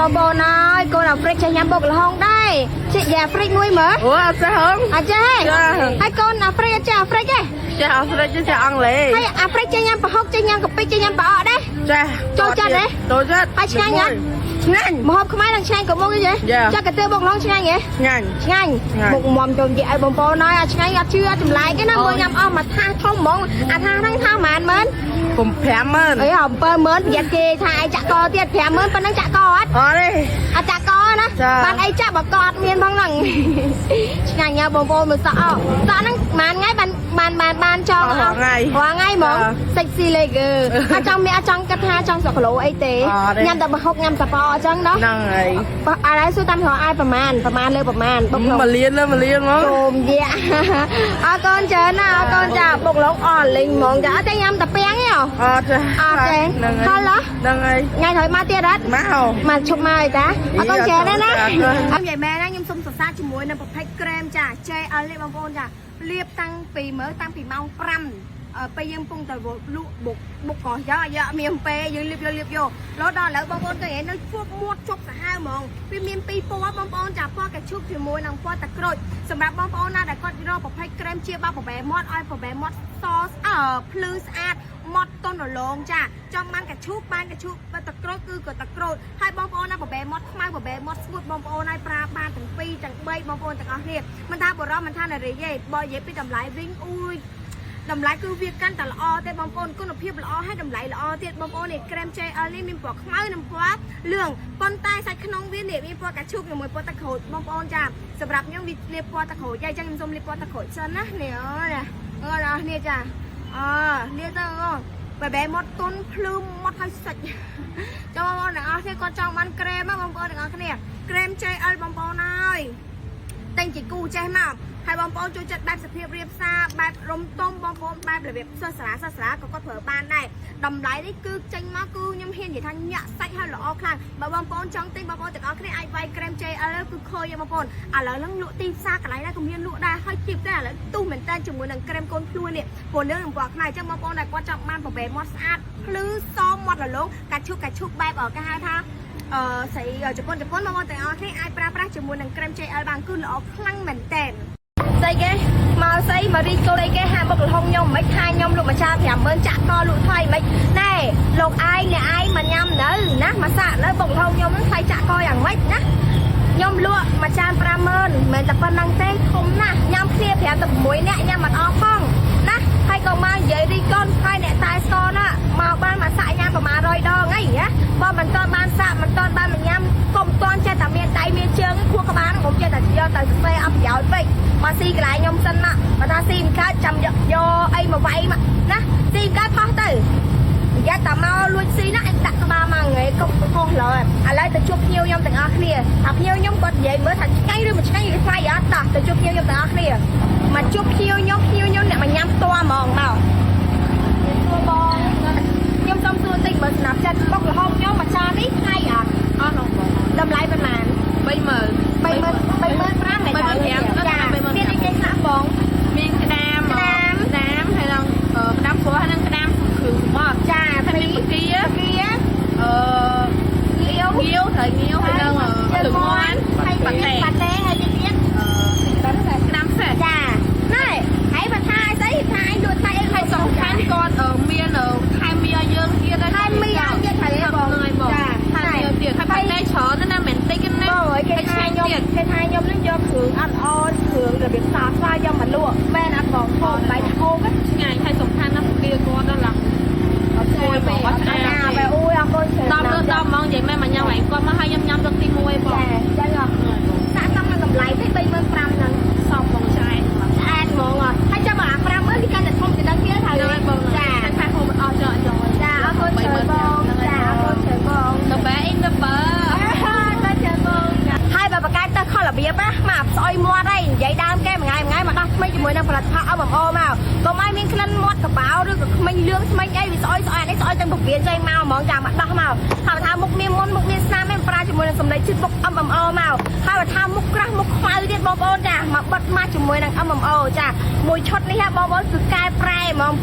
បងប្អូនអើយកូនអាហ្វ្រិកចេះញ៉ាំបុកល្ហុងដែរចេះយ៉ាអាហ្វ្រិកមួយមើលអូអត់ចេះហងអត់ចេះហើយកូនអាហ្វ្រិកចេះអាហ្វ្រិកទេចេះអាហ្វ្រិកចេះអង់គ្លេសហើយអាហ្វ្រិកចេះញ៉ាំប្រហុកចេះញ៉ាំកាពិចេះញ៉ាំប្រអកដែរចេះចូលចិត្តទេចូលចិត្តហើយឆ្ងាញ់ហ៎ឆ្ងាញ់ម្ហូបខ្មែរនឹងឆ្ងាញ់ក៏មកទេចាកាទើបុកល្ហុងឆ្ងាញ់ហ៎ឆ្ងាញ់បុកមុំចូលនិយាយឲ្យបងប្អូនអើយឆ្ងាញ់អត់ជឿអត់ចម្លែកទេណាមើលញ៉ាំអស់មួយថាធំហ្មងអាថាហ្នឹងថាប៉ុន្មាន50000អី70000ប្រយ័ត្នគេថាឯងចាក់កទៀត50000ប៉ុណ្ណឹងចាក់កអត់អត់ទេអត់ចាក់កណាបានអីចាក់បើកអត់មានផងហ្នឹងឆ្ងាញ់ណាបងប្អូនមើលសក់អស់សក់ហ្នឹងប៉ុន្មានថ្ងៃបានចង់រាល់ថ្ងៃហ្មងសិចស៊ីលេកអត់ចង់មានអត់ចង់គិតថាចង់10គីឡូអីទេញ៉ាំតែប្រហុកញ៉ាំតែប៉អញ្ចឹងណាហ្នឹងហើយអានេះសួរតាមរកអាយប្រមាណលើប្រមាណបុកឡុង1លានហ្មងជុំយ៉ាអរកូនច្រើនណាអរកូនចាបុកឡុងអស់លេងហ្មងចាអត់ទេញ៉ាំតែពាំងទេអត់ទេហល់ហ្នឹងហើយថ្ងៃក្រោយមកទៀតអត់មកឈប់មកអីតាអរកូនច្រើនណាអត់និយាយមែនណាខ្ញុំសុំសរសើរជាមួយនឹងប្រភេទក្រែមចា JL នេះបងប្អូនចាលាបតាំងពីម៉ោង5ពេលយើងពងតែលក់បុកកោះយកមានពេលយើងលាបយករហូតដល់ឥឡូវបងប្អូនទៅនៅជួបមាត់ជប់សាហាវហ្មងវាមានពីរពណ៌បងប្អូនចាពណ៌កាឈូកជាមួយនឹងពណ៌ទឹកក្រូចសម្រាប់បងប្អូនណាដែលគាត់រកប្រភេទក្រែមជាបាប់ប្របែមាត់ឲ្យប្របែមាត់សភ្លឺស្អាតមាត់តុនរលោងចាចង់បានកាឈូកទឹកក្រូចគឺក៏ទឹកក្រូចហើយបងប្អូនណាប្របែមាត់ខ្មៅប្របែមាត់ស្ងួតបងប្អូនឲ្យប្រើបានទាំងពីរទាំង3បងប្អូនទាំងអស់គ្នាមិនថាបរោះមិនថានារីទេបើនិយាយពីតម្លៃវិញអ៊ូយតម្លៃគឺវាកាន់តែល្អទេបងប្អូនគុណភាពល្អហើយតម្លៃល្អទៀតបងប្អូននេះក្រែម JL នេះមានពណ៌ខ្មៅនិងពណ៌លឿងប៉ុន្តែសាច់ក្នុងវានេះមានពណ៌កាឈូកជាមួយពណ៌ទឹកក្រូចបងប្អូនចាសម្រាប់ខ្ញុំវាលាបពណ៌ទឹកក្រូចអញ្ចឹងខ្ញុំសូមលាបពណ៌ទឹកក្រូចសិនណានេះអូននេះចាលាបទៅបែមាត់ទុនភ្លឺមាត់ឲ្យសាច់ចូលបងប្អូនទាំងអស់គ្នាគាត់ចង់បានក្រែមបងប្អូនទាំងអស់គ្នាក្រែម JL បងប្អូនហើយតែងជាគូចេះមកហើយបងប្អូនចូលចិត្តបែបសភាពរៀបសារបែបរំទុំបងប្អូនបែបរបៀបសិស្សសាលាក៏គាត់ប្រើបានដែរតម្លៃនេះគឺចេញមកគឺខ្ញុំហ៊ាននិយាយថាញាក់សាច់ហើយល្អខ្លាំងបើបងប្អូនចង់ទិញបងប្អូនទាំងអស់គ្នាអាចវាយក្រែម JL គឺខូចបងប្អូនឥឡូវហ្នឹងលក់ទីផ្សារកន្លែងណាក៏មានលក់ដែរហើយជីបដែរឥឡូវទុះមែនតើជាមួយនឹងក្រែមកូនខ្លួននេះព្រោះលឿងនឹងពណ៌ខ្មៅអញ្ចឹងបងប្អូនដែលគាត់ចង់បានប្របែមាត់ស្អាតភ្លឺសមមាត់រលោងកាឈុកបែបគេហៅថាស្រីជប៉ុនបងប្អូនទាំងអស់គ្នាអាចប្រើប្រាស់ជាមួយនឹងក្រែម JL បានគឺល្អខ្លាំងមែនតើស្អីគេមកស្អីមករីកូនអីគេហាបុកល្ហុងខ្ញុំមិនថាខ្ញុំលក់ម្ចាស់50000ចាក់កលក់ថ្លៃមិនណែលោកឯងមកញ៉ាំនៅណាមកសាក់នៅបុកល្ហុងខ្ញុំហ្នឹងថ្លៃចាក់កយ៉ាងម៉េចណាខ្ញុំលក់ម្ចាស់50000មិនតែប៉ុណ្្នឹងទេធំណាស់ញ៉ាំគ្នា5ទៅ6នាក់ញ៉ាំមិនអស់ផងណាហើយក៏មកនិយាយរីកូនហើយអ្នកតែស្គរណាមកបានមកសាក់ញ៉ាំប្រហែល100ដងអីណាបើមិនទាន់បានសាក់មិនទាន់បានមកញ៉ាំកុំទាន់ចេះតែមានដៃមានជើងខួរក្បាលខ្ញុំចេះតែយកទៅស្វែអត់ប្រយោជន៍ពេកមកស៊ីកន្លែងខ្ញុំសិនណាបើថាស៊ីមិនកើតចាំយកអីមកវាយមកណាស៊ីមិនកើតផុសទៅនិយាយតែមកលួចស៊ីណាអញដាក់ក្បាលមកថ្ងៃកុំផុសឡើយឥឡូវទៅជួបភ្ញៀវខ្ញុំទាំងអស់គ្នាថាភ្ញៀវខ្ញុំគាត់និយាយមើលថាឆ្ងាញ់ឬមិនឆ្ងាញ់ឬថ្លៃអត់តោះទៅជួបភ្ញៀវខ្ញុំទាំងអស់គ្នាមកជួបភ្ញៀវខ្ញុំអ្នកមកញ៉ាំផ្ទាល់ហ្មងមកសួរបងខ្ញុំសុំសួរតិចបើស្នាប់ចិត្តបុកល្ហុងខ្ញុំមួយចាននេះថ្លៃអត់អស់ហ្នឹងបងតម្លៃប៉ុន្មាន35000មែនទេមានអីគេខ្លះបងមានក្តាមហើយនឹងក្តាមព្រោះហើយនឹងក្តាមគ្រឿងសម្បត្តិចាមានបកាងាវត្រូវងាវហើយនឹងទឹកមាន់ហើយប៉ាតេហើយទៀតក្តាមផ្សេងចាណែហើយបើថាស្អីថាឯងលក់តែអីហើយសំខាន់គាត់មានថែមមីឲ្យយើងទៀតហើយថែមមីឲ្យទៀតហើយបងចាថែមទៀតហើយប៉ាតេច្រើនណាស់មិនតិចណាគេថាខ្ញុំនឹងយកគ្រឿងអត់អន់គ្រឿងរបៀបសាស្វាយកមកលក់មែនអត់បងហូបបាយហូបឆ្ងាញ់ហើយសំខាន់ណាស់ពីគាត់ដល់ឡាអត់ជួយបងអត់ស្អាតបែអូយអរគុណច្រើនដល់ហ្មងនិយាយមែនមកញ៉ាំហើយគាត់មកឲ្យញ៉ាំទឹកទី1បងចាចឹងសាក់តាមតម្លៃទេ35000ហ្នឹងសមបងឆ្អែតហ្មងហើយចាំបើ50000គេកាន់តែធំទៅដល់ទៀតហើយបងចាថាហូបមិនអស់ចាអរគុណច្រើនបងចាអរគុណច្រើនបងទៅបែអ៊ីនទៅបើហើយបើបកាយទៅខុសរបៀបណាមកស្អុយមាត់ហើយនិយាយដើមគេមួយថ្ងៃមកដោះថ្មីជាមួយនឹងផលិតផលMMOមកកុំឲ្យមានក្លិនមាត់កបោឬក៏ក្មេងលឿងស្មេងអីវាស្អុយនេះស្អុយទាំងពពៀនចេញមកហ្មងចាមកដោះមកហើយថាមុខមានមុនមុខមានស្នាមឯងប្រើជាមួយនឹងសម្លេងជិតបុកMMOមកហើយថាមុខក្រាស់មុខខ្មៅទៀតបងប្អូនចាមកបិទមកជាមួយនឹងMMOចាមួយឈុតនេះហ่าបងប្អូនគឺកែប្រែហ្មង